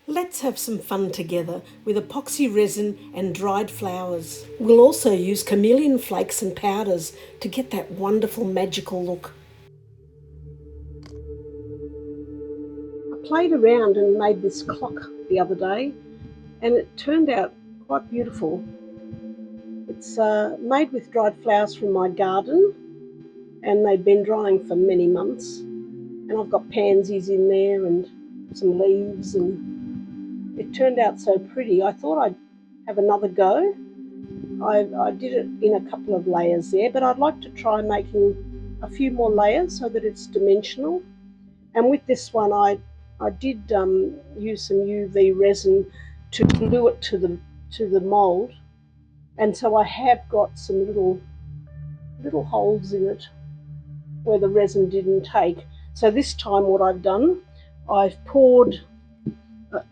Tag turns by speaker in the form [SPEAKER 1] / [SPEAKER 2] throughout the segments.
[SPEAKER 1] Let's have some fun together with epoxy resin and dried flowers. We'll also use chameleon flakes and powders to get that wonderful magical look. I played around and made this clock the other day and it turned out quite beautiful. It's made with dried flowers from my garden and they've been drying for many months. And I've got pansies in there and some leaves, and it turned out so pretty. I thought I'd have another go. I did it in a couple of layers there, but I'd like to try making a few more layers so that it's dimensional. And with this one, I did use some UV resin to glue it to the mold, and so I have got some little holes in it where the resin didn't take. So this time what I've done, I've poured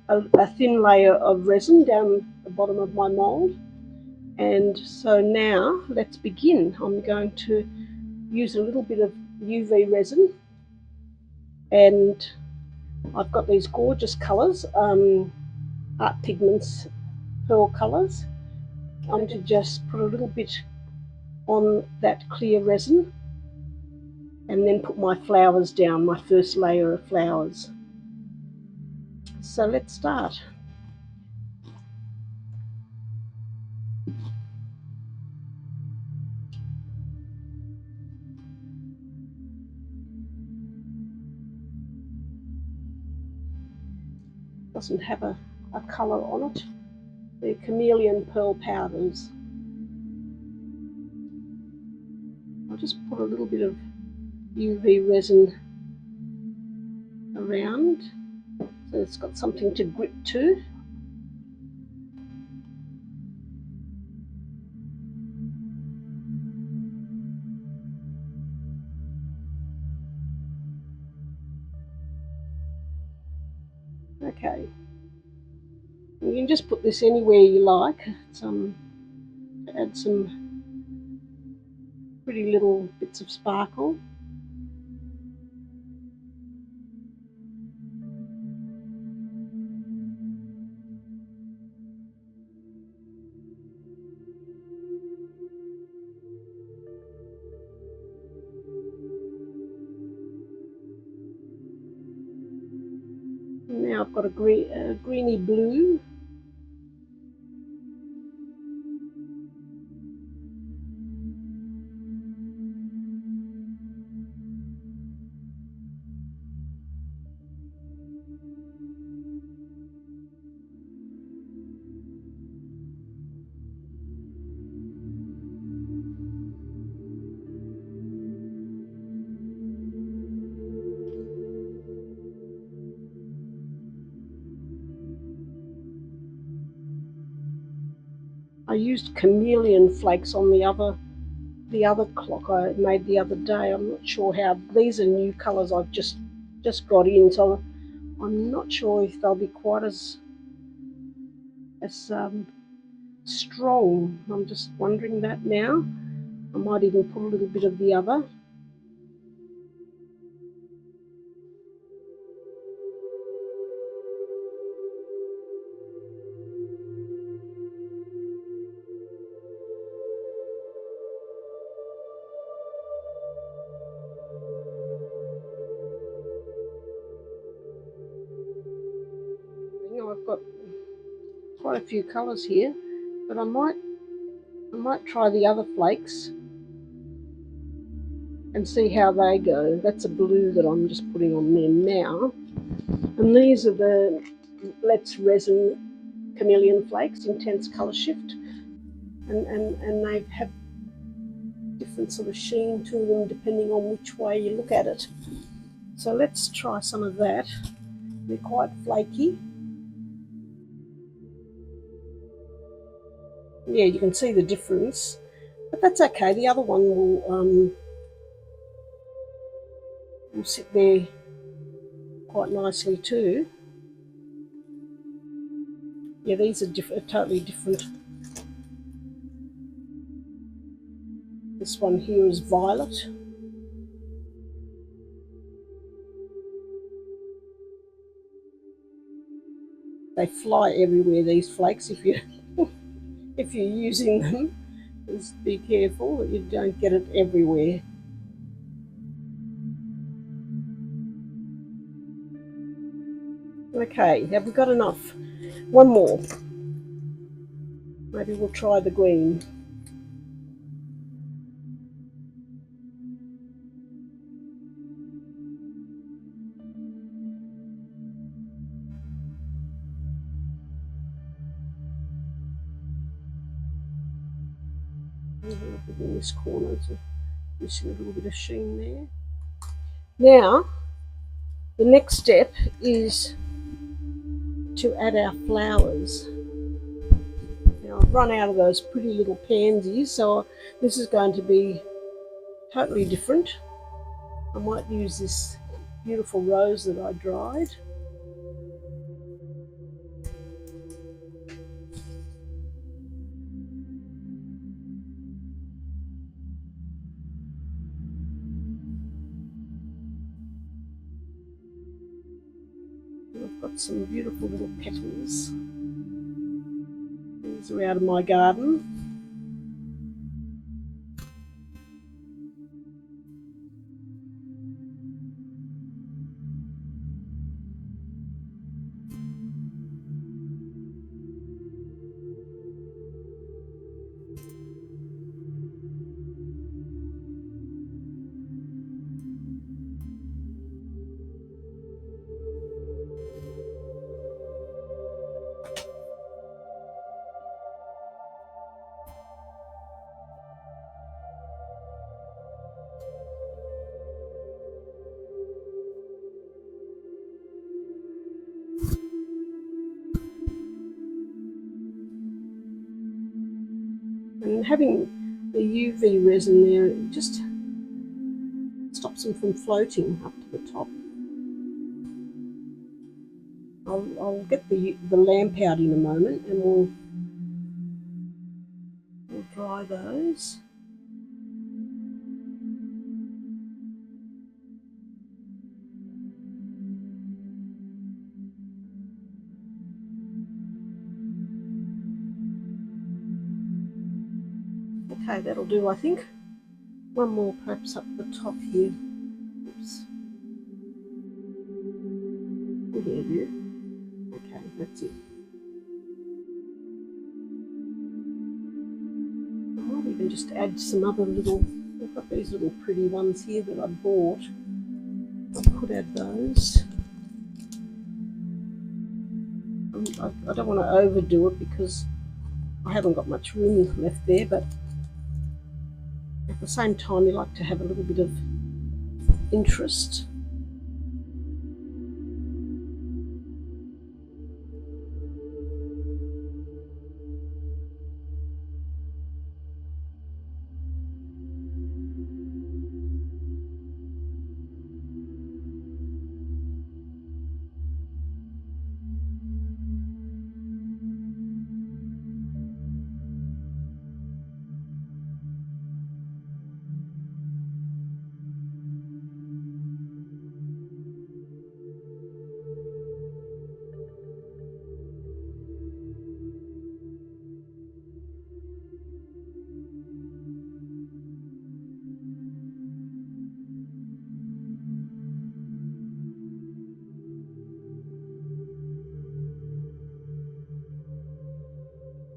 [SPEAKER 1] a thin layer of resin down the bottom of my mold. And so now let's begin. I'm going to use a little bit of UV resin, and I've got these gorgeous colours, Art Pigments pearl colours. I'm going to just put a little bit on that clear resin and then put my flowers down, my first layer of flowers. So let's start. Doesn't have a colour on it. They're chameleon pearl powders. I'll just put a little bit of UV resin around so it's got something to grip to. Okay, you can just put this anywhere you like. It's, to add some pretty little bits of sparkle. Now I've got a greeny blue. I used chameleon flakes on the other clock I made the other day. I'm not sure how, these are new colours I've just got in, so I'm not sure if they'll be quite as strong. I'm just wondering that now. I might even put a little bit of the other. I've got quite a few colours here, but I might try the other flakes and see how they go. That's a blue that I'm just putting on there now. And these are the Let's Resin Chameleon Flakes, intense colour shift. And they have different sort of sheen to them depending on which way you look at it. So let's try some of that. They're quite flaky. Yeah, you can see the difference, but that's okay. The other one will sit there quite nicely too. Yeah, these are totally different. This one here is violet. They fly everywhere, these flakes, if you if you're using them. Just be careful that you don't get it everywhere. Okay, have we got enough? One more. Maybe we'll try the green. In this corner, it's missing a little bit of sheen there. Now, the next step is to add our flowers. Now, I've run out of those pretty little pansies, so this is going to be totally different. I might use this beautiful rose that I dried. I've got some beautiful little petals. These are out of my garden. And having the UV resin there, it just stops them from floating up to the top. I'll get the lamp out in a moment and we'll dry those. Okay, that'll do, I think. One more perhaps up the top here. Oops. Here, do. Okay, that's it. I might even just add some other little, I've got these little pretty ones here that I bought. I could add those. I don't want to overdo it because I haven't got much room left there, but at the same time you like to have a little bit of interest.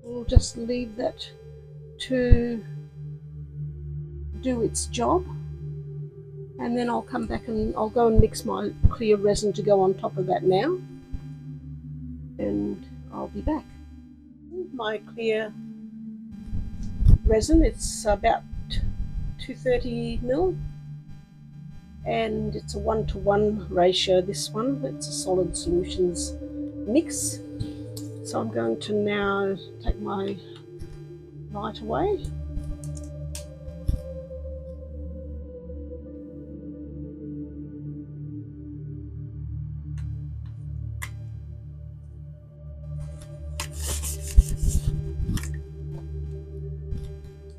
[SPEAKER 1] We'll just leave that to do its job, and then I'll come back and I'll go and mix my clear resin to go on top of that now, and I'll be back. My clear resin, it's about 230 ml, and it's a 1-to-1 ratio. This one, it's a solid solutions mix. So I'm going to now take my light away.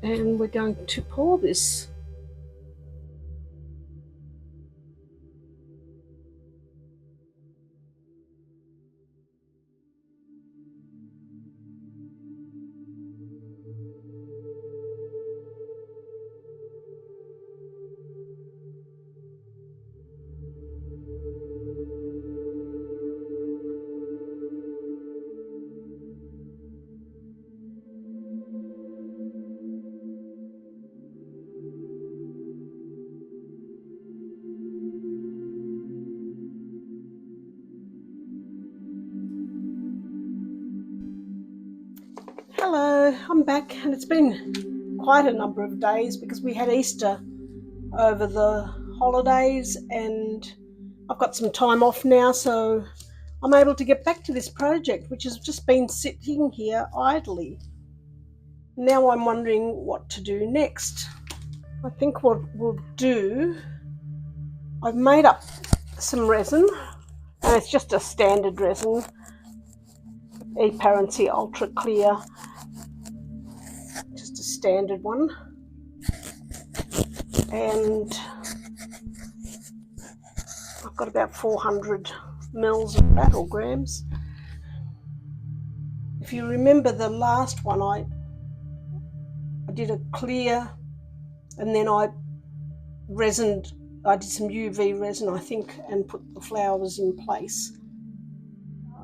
[SPEAKER 1] And we're going to pour this. So I'm back, and it's been quite a number of days because we had Easter over the holidays, and I've got some time off now, so I'm able to get back to this project, which has just been sitting here idly. Now I'm wondering what to do next. I think what we'll do, I've made up some resin, and it's just a standard resin, Epoxy Ultra Clear, just a standard one. And I've got about 400 mils of that, or grams. If you remember the last one, I did a clear, and then I did some UV resin, I think, and put the flowers in place.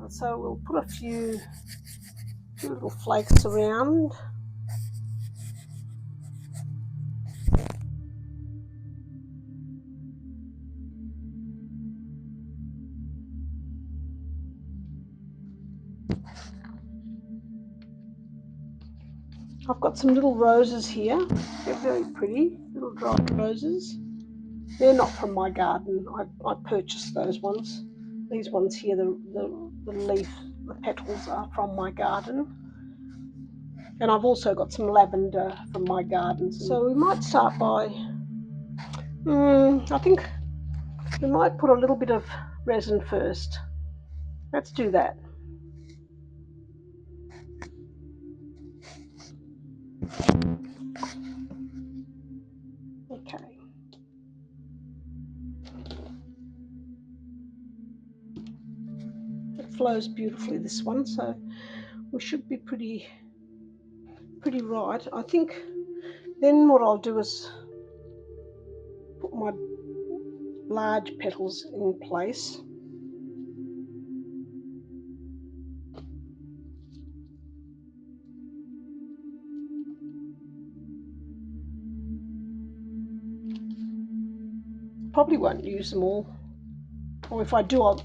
[SPEAKER 1] So we'll put a few little flakes around. I've got some little roses here. They're very pretty, little dried roses. They're not from my garden. I purchased those ones. These ones here, the leaf, the petals are from my garden. And I've also got some lavender from my garden. So we might start by, I think we might put a little bit of resin first. Let's do that. Okay. It flows beautifully, this one, so we should be pretty right. I think then what I'll do is put my large petals in place. Probably won't use them all, or if I do, I'll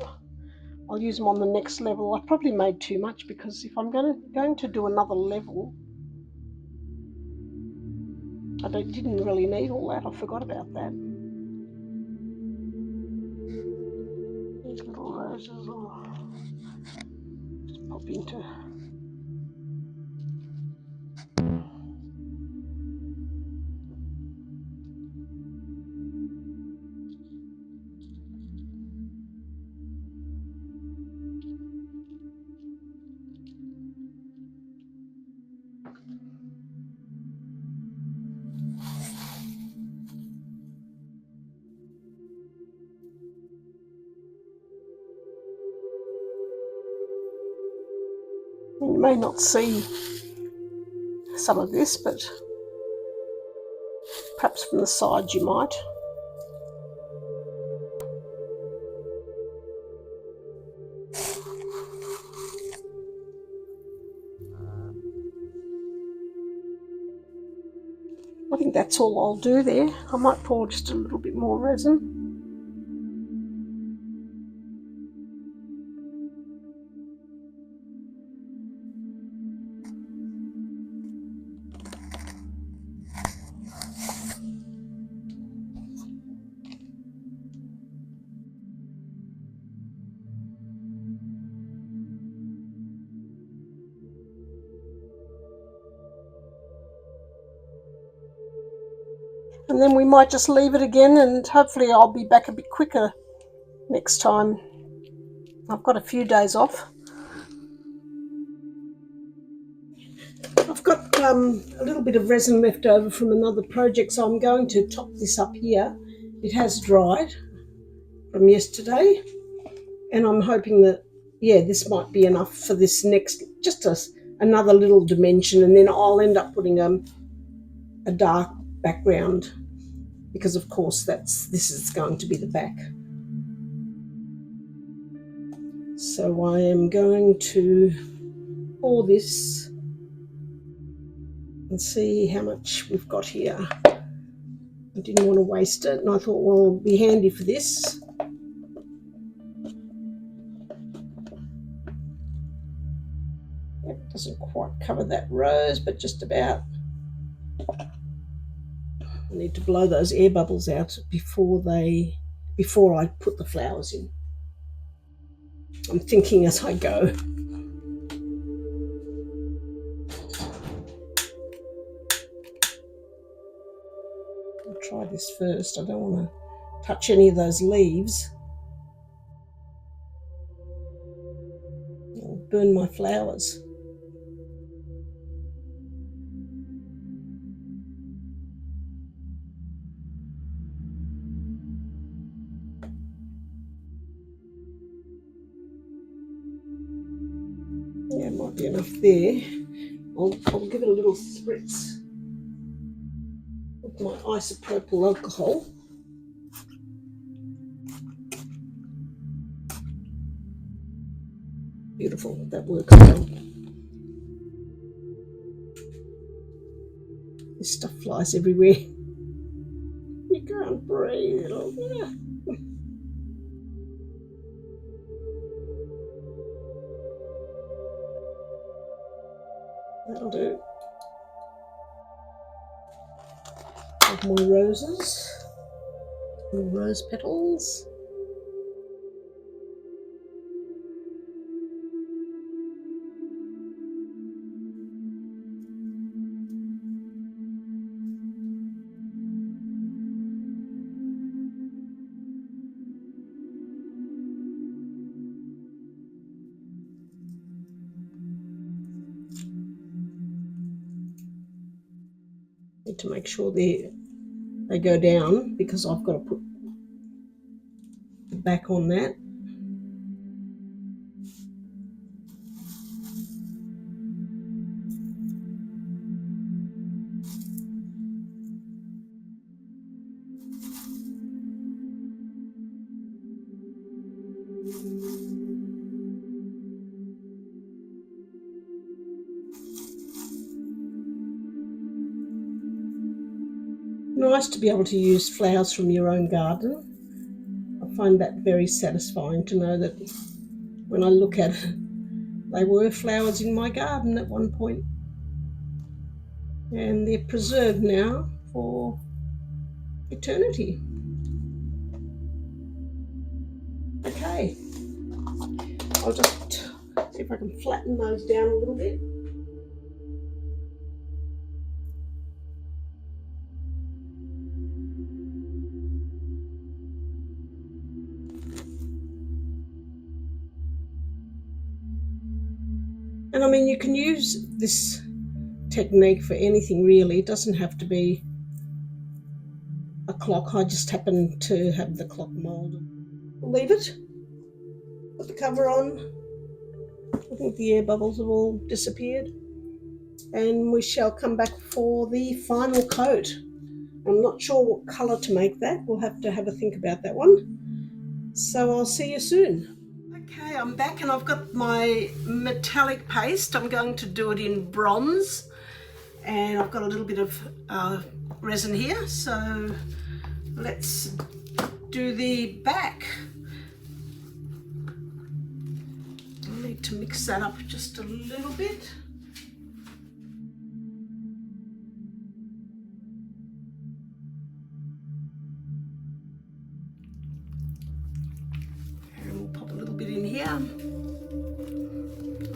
[SPEAKER 1] use them on the next level. I probably made too much, because if I'm going to do another level, I didn't really need all that. I forgot about that. These little roses will just pop into. You may not see some of this, but perhaps from the side you might. I think that's all I'll do there. I might pour just a little bit more resin. And then we might just leave it again, and hopefully I'll be back a bit quicker next time. I've got a few days off. I've got a little bit of resin left over from another project, so I'm going to top this up here. It has dried from yesterday, and I'm hoping that, yeah, this might be enough for this next, just another little dimension, and then I'll end up putting a dark background, because of course this is going to be the back. So I am going to pour this and see how much we've got here. I didn't want to waste it, and I thought, well, it'll be handy for this. That doesn't quite cover that rose, but just about. I need to blow those air bubbles out before I put the flowers in. I'm thinking as I go. I'll try this first. I don't want to touch any of those leaves. I'll burn my flowers. Yeah, it might be enough there. I'll give it a little spritz with my isopropyl alcohol. Beautiful, that works well. This stuff flies everywhere. You can't breathe. That'll do. Have my roses, my rose petals. Need to make sure they go down because I've got to put the back on that. Nice to be able to use flowers from your own garden. I find that very satisfying to know that when I look at it, they were flowers in my garden at one point. And they're preserved now for eternity. Okay, I'll just see if I can flatten those down a little bit. And I mean, you can use this technique for anything really. It doesn't have to be a clock. I just happen to have the clock mould. Leave it, put the cover on. I think the air bubbles have all disappeared. And we shall come back for the final coat. I'm not sure what colour to make that. We'll have to have a think about that one. So I'll see you soon. Okay, I'm back and I've got my metallic paste. I'm going to do it in bronze. And I've got a little bit of resin here. So let's do the back. I need to mix that up just a little bit. And we'll pop a little bit in here. I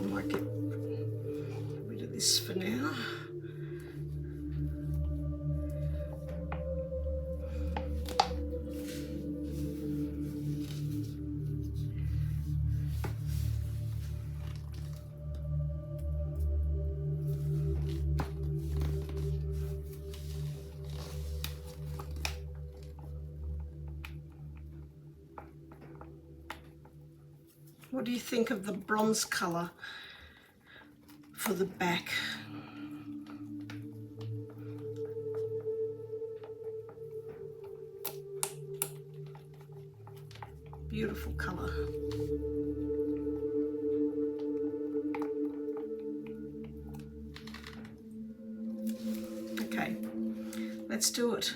[SPEAKER 1] might get rid of this for now. What do you think of the bronze colour for the back? Beautiful colour. Okay, let's do it.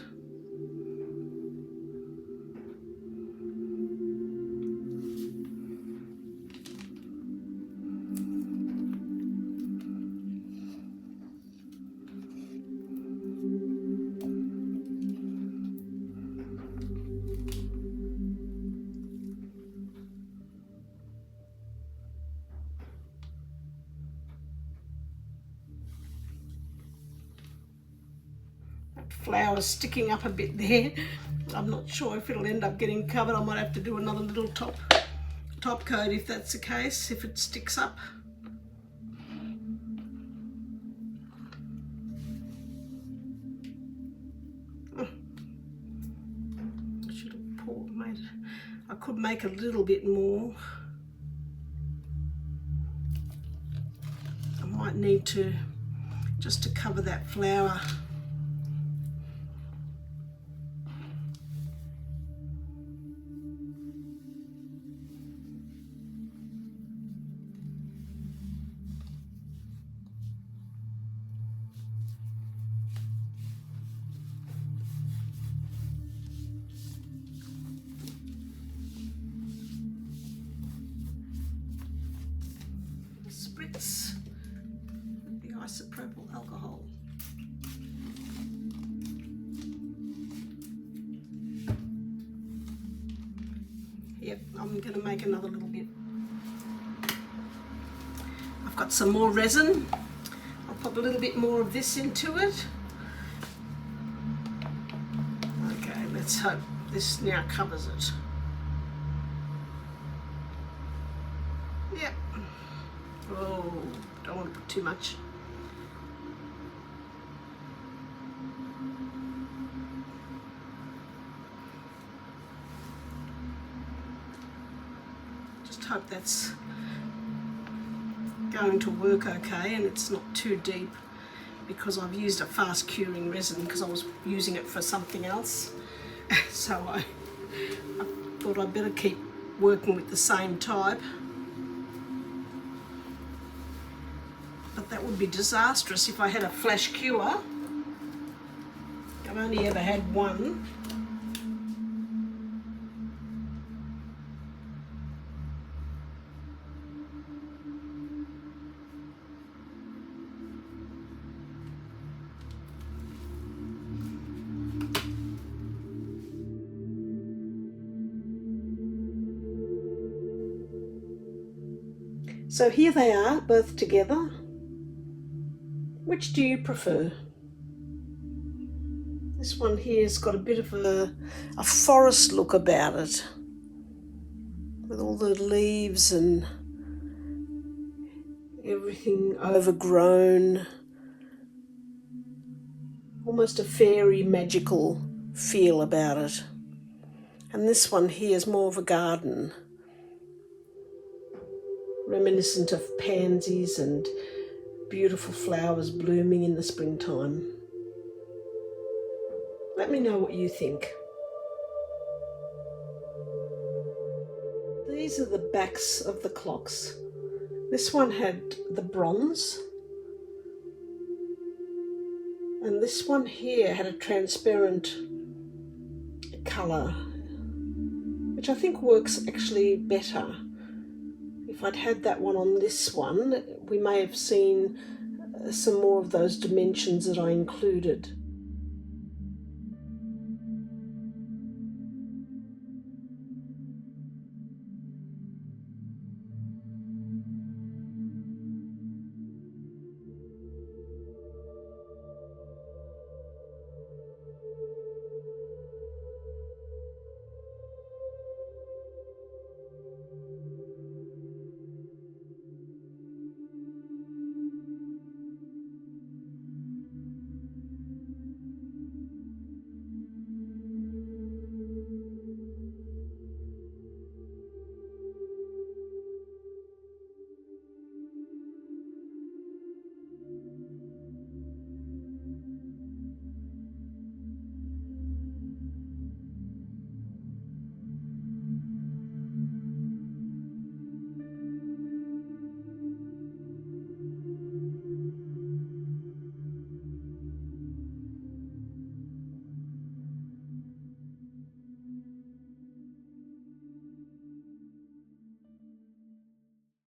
[SPEAKER 1] flowers sticking up a bit there. I'm not sure if it'll end up getting covered. I might have to do another little top coat if that's the case, if it sticks up. I could make a little bit more. I might need to, just to cover that flower. Spritz with the isopropyl alcohol. Yep, I'm going to make another little bit. I've got some more resin. I'll pop a little bit more of this into it. Okay, let's hope this now covers it. Yep. Oh, don't want to put too much. Just hope that's going to work okay and it's not too deep, because I've used a fast curing resin because I was using it for something else. So I thought I'd better keep working with the same type. But that would be disastrous if I had a flash cure. I've only ever had one. So here they are, both together. Which do you prefer? This one here's got a bit of a forest look about it, with all the leaves and everything overgrown. Almost a fairy magical feel about it. And this one here is more of a garden, reminiscent of pansies and beautiful flowers blooming in the springtime. Let me know what you think. These are the backs of the clocks. This one had the bronze, and this one here had a transparent colour, which I think works actually better. If I'd had that one on this one, we may have seen some more of those dimensions that I included.